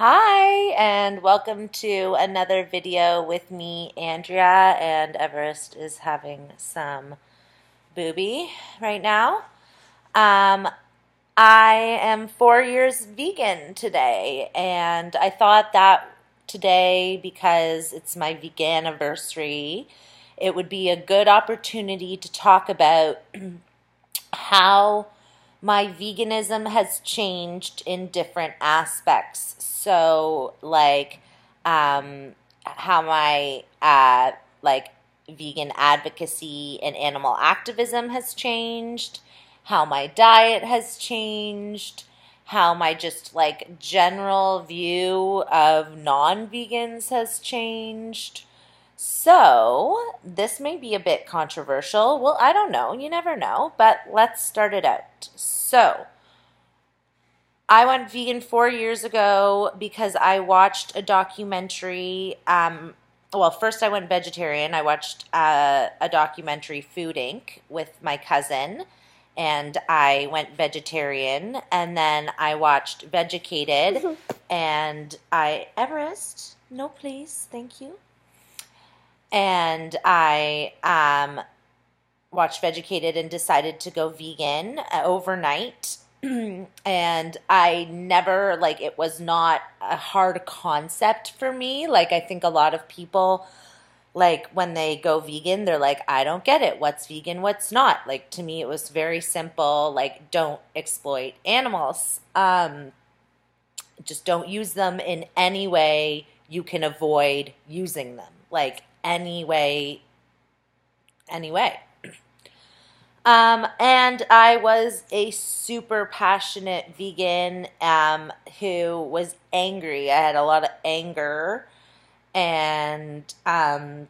Hi, and welcome to another video with me, Andrea, and Everest is having some booby right now. Um, I am 4 years vegan today, and I thought that today, because it's my vegan anniversary, it would be a good opportunity to talk about how my veganism has changed in different aspects. So, how my vegan advocacy and animal activism has changed, how my diet has changed, how my just general view of non-vegans has changed. So, this may be a bit controversial. Well, I don't know. You never know. But let's start it out. So, I went vegan 4 years ago because I watched a documentary. First I went vegetarian. I watched a documentary, Food Inc., with my cousin. And I went vegetarian. And then I watched Vegucated. And Everest, no please, thank you. And I watched Vegucated and decided to go vegan overnight. And I never, it was not a hard concept for me. I think a lot of people, when they go vegan, they're like, I don't get it. What's vegan? What's not? To me, it was very simple. Don't exploit animals. Just don't use them in any way you can avoid using them. Anyway. And I was a super passionate vegan who was angry. I had a lot of anger, and I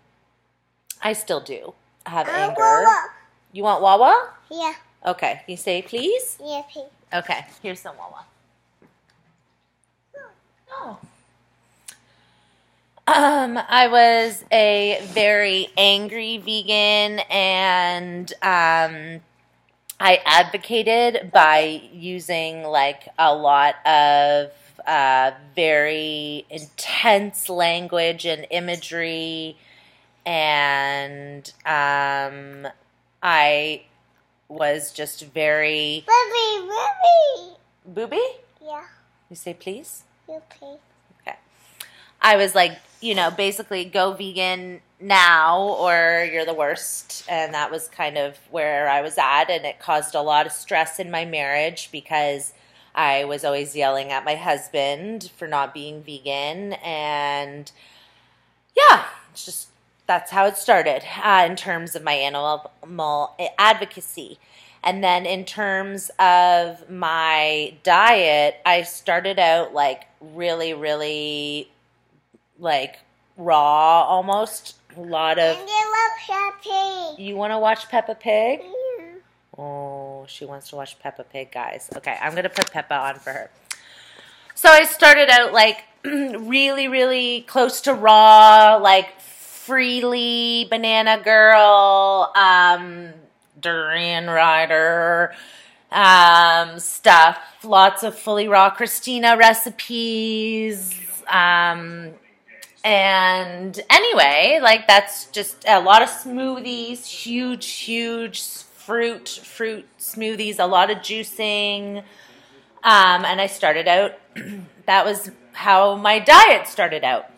still do have anger. Wawa. You want Wawa? Yeah. Okay. You say please? Yeah, please. Okay. Here's some Wawa. Oh. I was a very angry vegan, and I advocated by using a lot of very intense language and imagery, and I was just very Booby. booby. Yeah. You say please? You please. Okay. I was basically go vegan now or you're the worst. And that was kind of where I was at. And it caused a lot of stress in my marriage because I was always yelling at my husband for not being vegan. And yeah, it's just, that's how it started in terms of my animal advocacy. And then in terms of my diet, I started out really, really raw almost. A lot of... And you love Peppa. You want to watch Peppa Pig? Yeah. Oh, she wants to watch Peppa Pig, guys. Okay, I'm going to put Peppa on for her. So I started out really, really close to raw, freely banana girl, durian rider, stuff. Lots of fully raw Christina recipes, and anyway, that's just a lot of smoothies, huge fruit smoothies, a lot of juicing. And I started out, that was how my diet started out.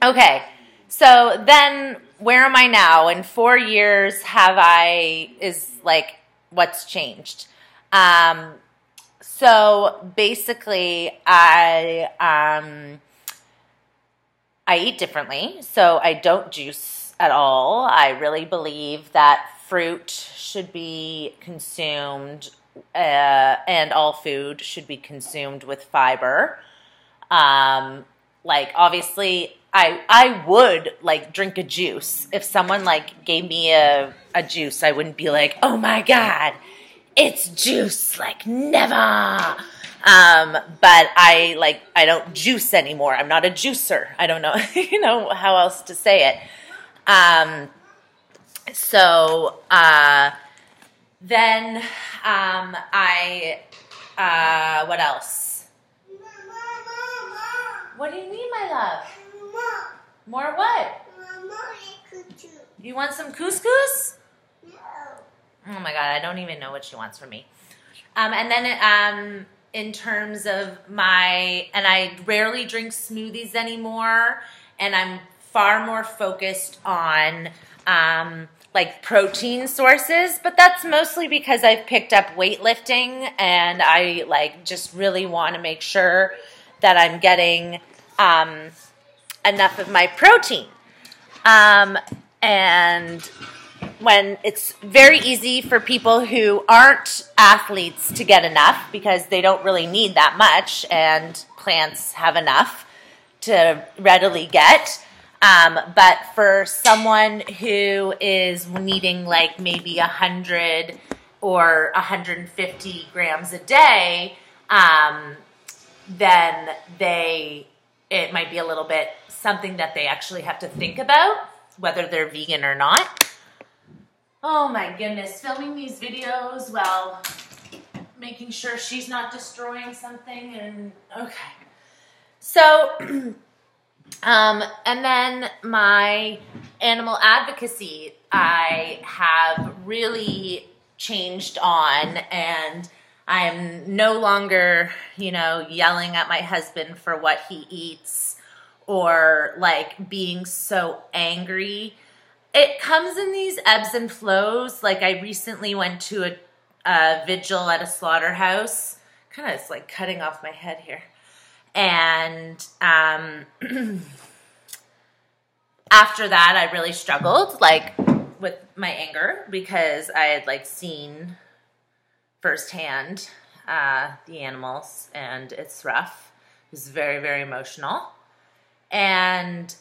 Okay, so then where am I now? In 4 years, what's changed? So basically, I eat differently, so I don't juice at all. I really believe that fruit should be consumed, and all food should be consumed with fiber. Obviously, I would drink a juice. If someone gave me a juice, I wouldn't be like, oh my God, it's juice, never. But I don't juice anymore. I'm not a juicer. I don't know, how else to say it. Then what else? What do you need, my love? More. More what? More. You want some couscous? No. Oh my God, I don't even know what she wants from me. And then in terms of and I rarely drink smoothies anymore, and I'm far more focused on like protein sources, but that's mostly because I've picked up weightlifting, and I like just really want to make sure that I'm getting enough of my protein. And when it's very easy for people who aren't athletes to get enough because they don't really need that much, and plants have enough to readily get. But for someone who is needing like maybe 100 or 150 grams a day, then it might be a little bit something that they actually have to think about, whether they're vegan or not. Oh my goodness, filming these videos while making sure she's not destroying something, and okay. So, and then my animal advocacy, I have really changed on, and I'm no longer, yelling at my husband for what he eats or like being so angry. It comes in these ebbs and flows. Like I recently went to a vigil at a slaughterhouse. Kind of, it's like cutting off my head here. And after that, I really struggled like with my anger because I had like seen firsthand the animals, and it's rough. It was very, very emotional. And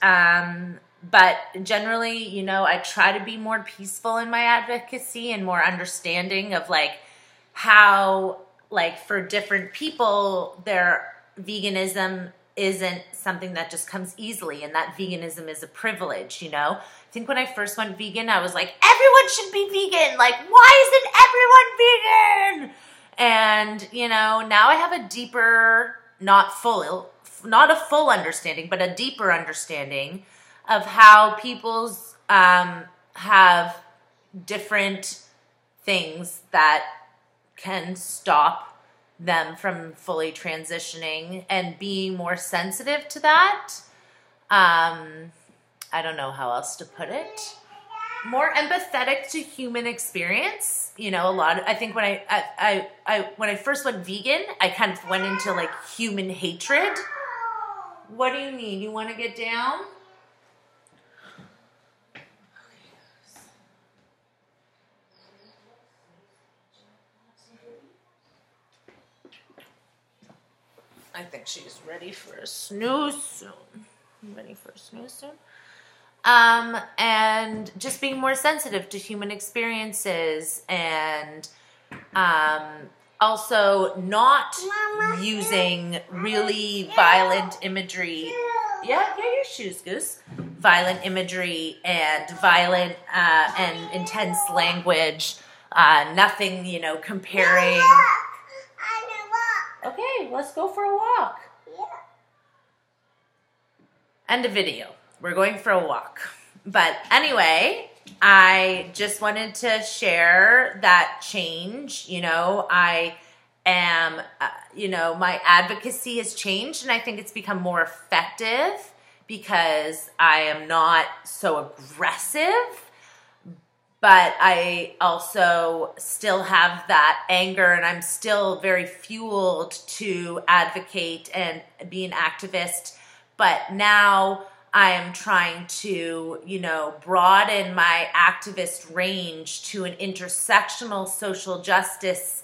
but generally, I try to be more peaceful in my advocacy and more understanding of like how, like for different people, their veganism isn't something that just comes easily, and that veganism is a privilege, I think when I first went vegan, I was like, everyone should be vegan. Like, why isn't everyone vegan? And, now I have a deeper, not a full understanding, but a deeper understanding of how people's have different things that can stop them from fully transitioning, and being more sensitive to that. I don't know how else to put it. More empathetic to human experience. I think when I first went vegan, I kind of went into like human hatred. What do you need? You want to get down? I think she's ready for a snooze soon. And just being more sensitive to human experiences, and also not using really violent imagery. Yeah, your shoes, Goose. Violent imagery and violent and intense language. Nothing, comparing. Okay, let's go for a walk. Yeah. End of video. We're going for a walk. But anyway, I just wanted to share that change. I am, my advocacy has changed, and I think it's become more effective because I am not so aggressive. But I also still have that anger, and I'm still very fueled to advocate and be an activist. But now I am trying to, broaden my activist range to an intersectional social justice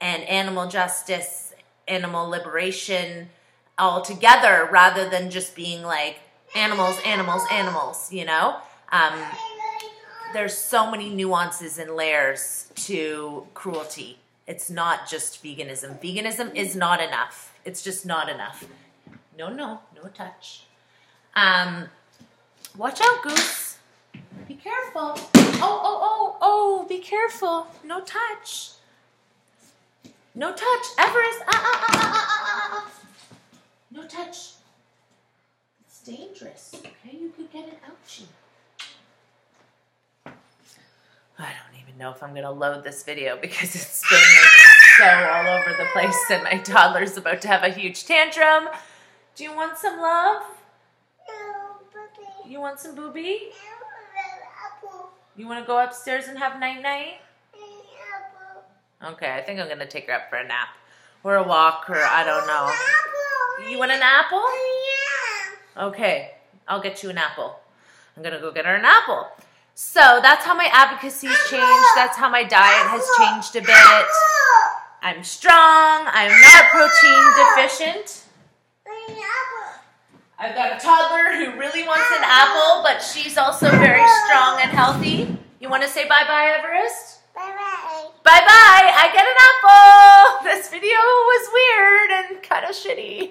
and animal justice, animal liberation altogether, rather than just being like animals. There's so many nuances and layers to cruelty. It's not just veganism. Veganism is not enough. It's just not enough. No touch. Watch out, Goose. Be careful. Oh, be careful. No touch. No touch. Everest. No touch. dangerous. Okay, you could get an ouchie. I don't even know if I'm going to load this video because it's been like so all over the place and my toddler's about to have a huge tantrum. Do you want some love? No, Booby. You want some booby? No, apple. You want to go upstairs and have night-night? Apple. Okay, I think I'm going to take her up for a nap or a walk or I don't know. Apple. You want an apple? Yeah. Okay, I'll get you an apple. I'm going to go get her an apple. So that's how my advocacy's changed. That's how my diet has changed a bit. I'm strong. I'm not protein deficient. I've got a toddler who really wants an apple, but she's also very strong and healthy. You want to say bye-bye, Everest? Bye-bye. Bye-bye. I get an apple. This video was weird and kind of shitty.